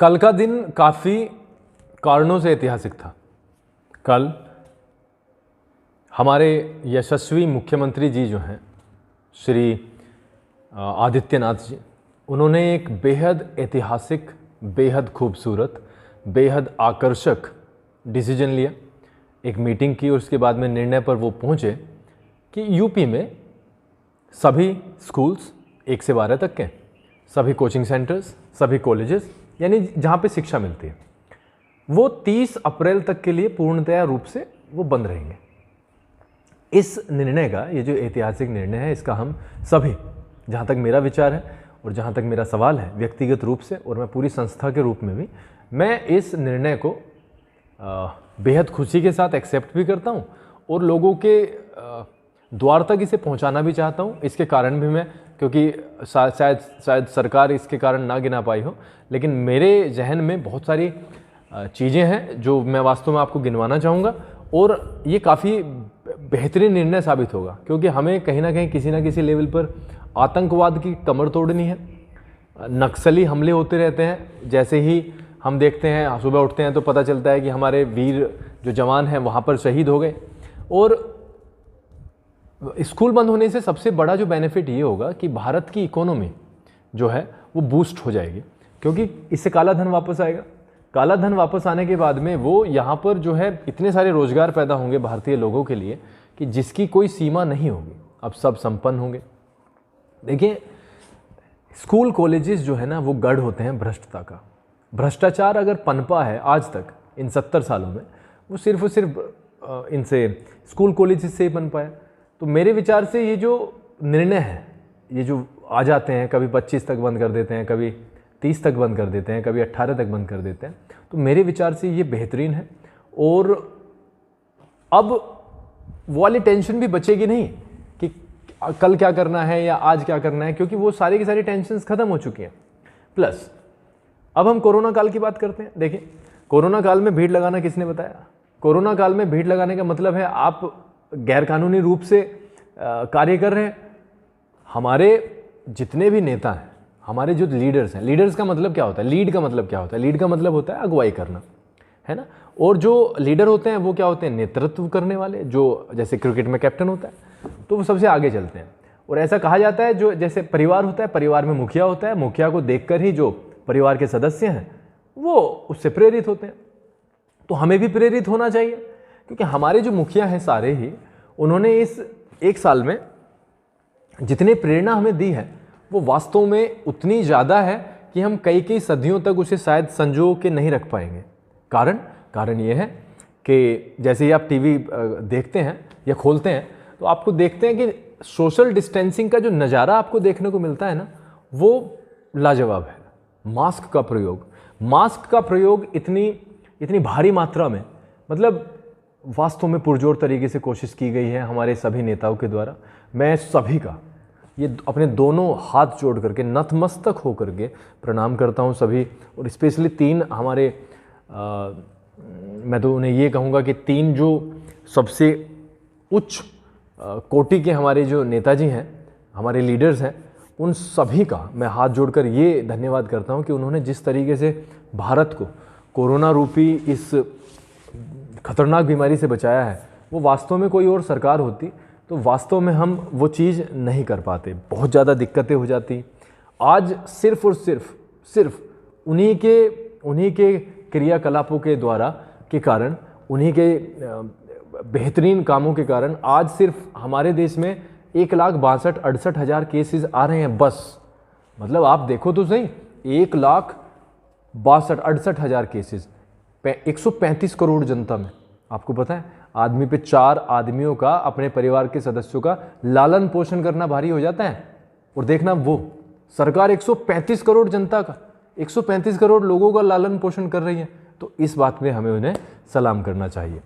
कल का दिन काफ़ी कारणों से ऐतिहासिक था। कल हमारे यशस्वी मुख्यमंत्री जी जो हैं श्री आदित्यनाथ जी, उन्होंने एक बेहद ऐतिहासिक, बेहद खूबसूरत, बेहद आकर्षक डिसीजन लिया। एक मीटिंग की और उसके बाद में निर्णय पर वो पहुँचे कि यूपी में सभी स्कूल्स 1 से 12 तक के, सभी कोचिंग सेंटर्स, सभी कॉलेजेस, यानी जहाँ पे शिक्षा मिलती है, वो 30 अप्रैल तक के लिए पूर्णतया रूप से वो बंद रहेंगे। इस निर्णय का, ये जो ऐतिहासिक निर्णय है, इसका हम सभी, जहाँ तक मेरा विचार है और जहाँ तक मेरा सवाल है व्यक्तिगत रूप से और मैं पूरी संस्था के रूप में भी, मैं इस निर्णय को बेहद खुशी के साथ एक्सेप्ट भी करता हूँ और लोगों के द्वार तक इसे पहुँचाना भी चाहता हूँ। इसके कारण भी मैं, क्योंकि शायद सरकार इसके कारण ना गिना पाई हो, लेकिन मेरे जहन में बहुत सारी चीज़ें हैं जो मैं वास्तव में आपको गिनवाना चाहूँगा और ये काफ़ी बेहतरीन निर्णय साबित होगा, क्योंकि हमें कहीं ना कहीं किसी न किसी लेवल पर आतंकवाद की कमर तोड़नी है। नक्सली हमले होते रहते हैं, जैसे ही हम देखते हैं, सुबह उठते हैं तो पता चलता है कि हमारे वीर जो जवान हैं वहाँ पर शहीद हो गए। और स्कूल बंद होने से सबसे बड़ा जो बेनिफिट ये होगा कि भारत की इकोनॉमी जो है वो बूस्ट हो जाएगी, क्योंकि इससे काला धन वापस आएगा। काला धन वापस आने के बाद में वो यहाँ पर जो है इतने सारे रोजगार पैदा होंगे भारतीय लोगों के लिए कि जिसकी कोई सीमा नहीं होगी। अब सब संपन्न होंगे। देखिए, स्कूल कॉलेजेस जो है ना, वो गढ़ होते हैं भ्रष्टता का। भ्रष्टाचार अगर पनपा है आज तक इन 70 सालों में, वो सिर्फ और सिर्फ इनसे स्कूल कॉलेजेस से ही पनपा है। तो मेरे विचार से ये जो निर्णय है, ये जो आ जाते हैं, कभी 25 तक बंद कर देते हैं, कभी 30 तक बंद कर देते हैं, कभी 18 तक बंद कर देते हैं, तो मेरे विचार से ये बेहतरीन है। और अब वो वाली टेंशन भी बचेगी नहीं कि कल क्या करना है या आज क्या करना है, क्योंकि वो सारी की सारी टेंशन्स खत्म हो चुकी हैं। प्लस अब हम कोरोना काल की बात करते हैं। देखिए, कोरोना काल में भीड़ लगाना किसने बताया? कोरोना काल में भीड़ लगाने का मतलब है आप गैरकानूनी रूप से कार्य कर रहे हैं। हमारे जितने भी नेता हैं, हमारे जो लीडर्स हैं, लीडर्स का मतलब क्या होता है? लीड का मतलब क्या होता है? लीड का मतलब होता है अगुवाई करना, है ना। और जो लीडर होते हैं वो क्या होते हैं? नेतृत्व करने वाले, जो जैसे क्रिकेट में कैप्टन होता है तो वो सबसे आगे चलते हैं। और ऐसा कहा जाता है, जो जैसे परिवार होता है, परिवार में मुखिया होता है, मुखिया को देखकर ही जो परिवार के सदस्य हैं वो उससे प्रेरित होते हैं। तो हमें भी प्रेरित होना चाहिए, क्योंकि हमारे जो मुखिया हैं सारे ही, उन्होंने इस 1 साल में जितनी प्रेरणा हमें दी है वो वास्तव में उतनी ज़्यादा है कि हम कई सदियों तक उसे शायद संजो के नहीं रख पाएंगे। कारण ये है कि जैसे ही आप टीवी देखते हैं या खोलते हैं तो आपको देखते हैं कि सोशल डिस्टेंसिंग का जो नज़ारा आपको देखने को मिलता है ना, वो लाजवाब है। मास्क का प्रयोग इतनी भारी मात्रा में, मतलब वास्तव में पुरजोर तरीके से कोशिश की गई है हमारे सभी नेताओं के द्वारा। मैं सभी का ये अपने दोनों हाथ जोड़ करके, नतमस्तक हो करके प्रणाम करता हूँ सभी। और स्पेशली 3 हमारे मैं तो उन्हें ये कहूँगा कि 3 जो सबसे उच्च कोटि के हमारे जो नेताजी हैं, हमारे लीडर्स हैं, उन सभी का मैं हाथ जोड़कर ये धन्यवाद करता हूँ कि उन्होंने जिस तरीके से भारत को कोरोना रूपी इस खतरनाक बीमारी से बचाया है, वो वास्तव में कोई और सरकार होती तो वास्तव में हम वो चीज़ नहीं कर पाते, बहुत ज़्यादा दिक्कतें हो जाती। आज सिर्फ और सिर्फ उन्हीं के क्रियाकलापों के द्वारा के कारण, उन्हीं के बेहतरीन कामों के कारण आज सिर्फ हमारे देश में 1,62,68,000 केसेस आ रहे हैं बस। मतलब आप देखो तो सही, 1,62,68,000 केसेस 135 करोड़ जनता में। आपको पता है, आदमी पे 4 आदमियों का, अपने परिवार के सदस्यों का लालन पोषण करना भारी हो जाता है। और देखना, वो सरकार 135 करोड़ जनता का, 135 करोड़ लोगों का लालन पोषण कर रही है। तो इस बात में हमें उन्हें सलाम करना चाहिए।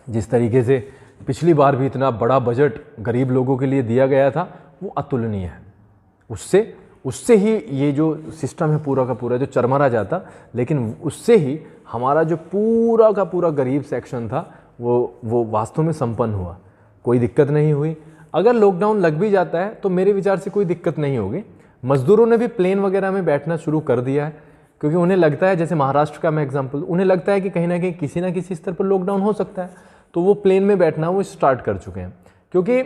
जिस तरीके से पिछली बार भी इतना बड़ा बजट गरीब लोगों के लिए दिया गया था, वो अतुलनीय है। उससे ही ये जो सिस्टम है पूरा का पूरा जो चरमरा जाता, लेकिन उससे ही हमारा जो पूरा का पूरा गरीब सेक्शन था वो वास्तव में संपन्न हुआ। कोई दिक्कत नहीं हुई। अगर लॉकडाउन लग भी जाता है तो मेरे विचार से कोई दिक्कत नहीं होगी। मज़दूरों ने भी प्लेन वगैरह में बैठना शुरू कर दिया है। क्योंकि उन्हें लगता है, जैसे महाराष्ट्र का मैं एग्जांपल, उन्हें लगता है कि कहीं ना कहीं किसी ना किसी स्तर पर लॉकडाउन हो सकता है, तो वो प्लेन में बैठना वो स्टार्ट कर चुके हैं। क्योंकि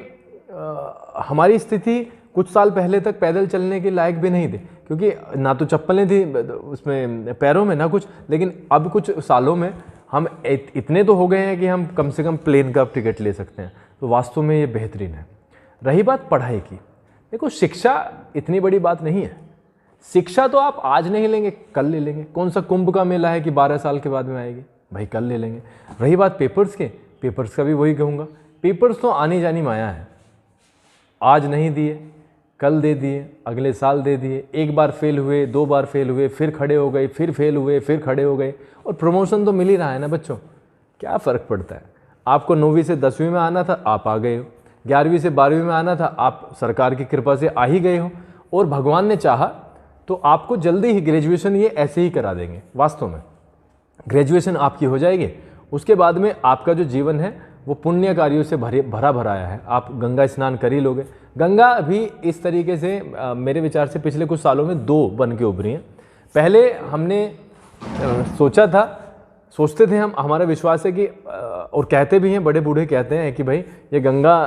हमारी स्थिति कुछ साल पहले तक पैदल चलने के लायक भी नहीं थी, क्योंकि ना तो चप्पलें थी उसमें पैरों में ना कुछ, लेकिन अब कुछ सालों में हम इतने तो हो गए हैं कि हम कम से कम प्लेन का टिकट ले सकते हैं। तो वास्तव में ये बेहतरीन है। रही बात पढ़ाई की, देखो शिक्षा इतनी बड़ी बात नहीं है। शिक्षा तो आप आज नहीं लेंगे, कल ले लेंगे। कौन सा कुंभ का मेला है कि 12 साल के बाद में आएगी, भाई कल ले लेंगे। रही बात पेपर्स के, पेपर्स का भी वही कहूँगा, पेपर्स तो आनी जानी माया है। आज नहीं दिए, कल दे दिए, अगले साल दे दिए, एक बार फेल हुए, 2 बार फेल हुए, फिर खड़े हो गए, फिर फेल हुए, फिर खड़े हो गए, और प्रमोशन तो मिल ही रहा है ना बच्चों। क्या फ़र्क पड़ता है? आपको 9वीं से 10वीं में आना था, आप आ गए हो। 11वीं से 12वीं में आना था, आप सरकार की कृपा से आ ही गए हो। और भगवान ने चाहा तो आपको जल्दी ही ग्रेजुएशन ये ऐसे ही करा देंगे। वास्तव में ग्रेजुएशन आपकी हो जाएगी, उसके बाद में आपका जो जीवन है वो पुण्य कार्यों से भरा भराया है। आप गंगा स्नान कर ही लोगे। गंगा भी इस तरीके से मेरे विचार से पिछले कुछ सालों में 2 बन के उभरी हैं। पहले हमने सोचते थे हम, हमारा विश्वास है कि और कहते भी हैं, बड़े बूढ़े कहते हैं कि भाई ये गंगा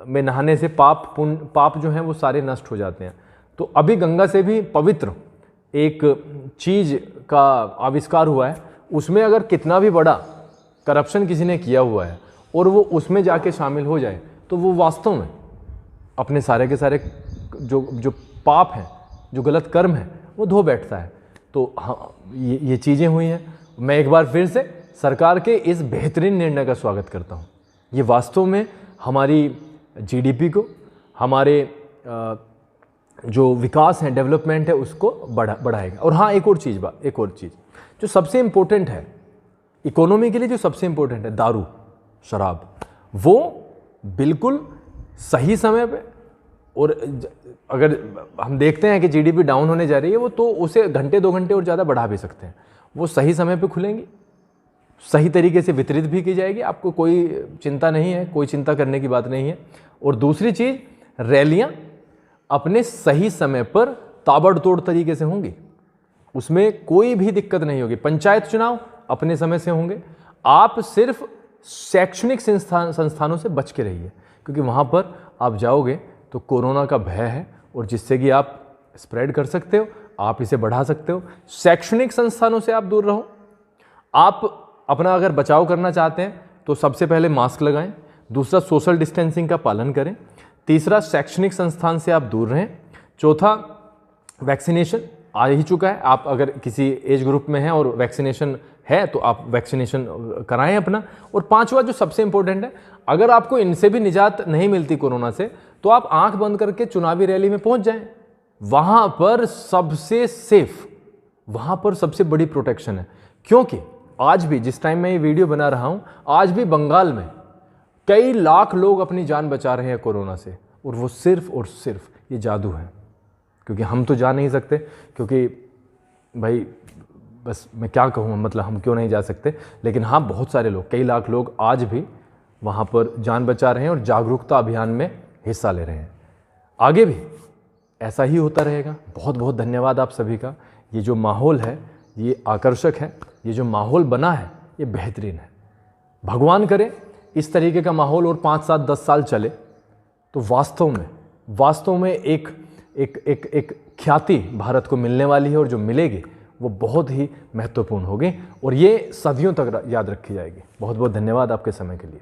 में नहाने से पाप जो हैं वो सारे नष्ट हो जाते हैं। तो अभी गंगा से भी पवित्र एक चीज़ का आविष्कार हुआ है। उसमें अगर कितना भी बड़ा करप्शन किसी ने किया हुआ है और वो उसमें जाके शामिल हो जाए, तो वो वास्तव में अपने सारे के सारे जो पाप हैं, जो गलत कर्म है, वो धो बैठता है। तो हाँ, ये चीज़ें हुई हैं। मैं एक बार फिर से सरकार के इस बेहतरीन निर्णय का स्वागत करता हूँ। ये वास्तव में हमारी जीडीपी को, हमारे जो विकास है, डेवलपमेंट है, उसको बढ़ाएगा। और हाँ, एक और चीज़ जो सबसे इम्पोर्टेंट है इकोनॉमी के लिए, जो सबसे इम्पोर्टेंट है, दारू शराब, वो बिल्कुल सही समय पे। और अगर हम देखते हैं कि जीडीपी डाउन होने जा रही है, वो तो उसे घंटे 2 घंटे और ज़्यादा बढ़ा भी सकते हैं। वो सही समय पे खुलेंगी, सही तरीके से वितरित भी की जाएगी। आपको कोई चिंता नहीं है, कोई चिंता करने की बात नहीं है। और दूसरी चीज़, रैलियाँ अपने सही समय पर ताबड़तोड़ तरीके से होंगी, उसमें कोई भी दिक्कत नहीं होगी। पंचायत चुनाव अपने समय से होंगे। आप सिर्फ शैक्षणिक संस्थानों से बच के रहिए, क्योंकि वहाँ पर आप जाओगे तो कोरोना का भय है, और जिससे कि आप स्प्रेड कर सकते हो, आप इसे बढ़ा सकते हो। शैक्षणिक संस्थानों से आप दूर रहो। आप अपना अगर बचाव करना चाहते हैं तो सबसे पहले मास्क लगाएं, दूसरा सोशल डिस्टेंसिंग का पालन करें, तीसरा शैक्षणिक संस्थान से आप दूर रहें, चौथा वैक्सीनेशन आ ही चुका है। आप अगर किसी एज ग्रुप में हैं और वैक्सीनेशन है तो आप वैक्सीनेशन कराएं अपना। और पांचवा जो सबसे इंपॉर्टेंट है, अगर आपको इनसे भी निजात नहीं मिलती कोरोना से, तो आप आंख बंद करके चुनावी रैली में पहुंच जाएं। वहां पर सबसे सेफ, वहां पर सबसे बड़ी प्रोटेक्शन है। क्योंकि आज भी जिस टाइम मैं ये वीडियो बना रहा हूं, आज भी बंगाल में कई लाख लोग अपनी जान बचा रहे हैं कोरोना से, और वो सिर्फ और सिर्फ ये जादू है। क्योंकि हम तो जा नहीं सकते, क्योंकि भाई बस मैं क्या कहूँ, मतलब हम क्यों नहीं जा सकते, लेकिन हाँ, बहुत सारे लोग, कई लाख लोग आज भी वहाँ पर जान बचा रहे हैं और जागरूकता अभियान में हिस्सा ले रहे हैं। आगे भी ऐसा ही होता रहेगा। बहुत बहुत धन्यवाद आप सभी का। ये जो माहौल है ये आकर्षक है, ये जो माहौल बना है ये बेहतरीन है। भगवान करे इस तरीके का माहौल और 5, 7, 10 साल चले, तो वास्तव में एक ख्याति भारत को मिलने वाली है, और जो मिलेगी वो बहुत ही महत्वपूर्ण होगी, और ये सदियों तक याद रखी जाएगी। बहुत बहुत धन्यवाद आपके समय के लिए।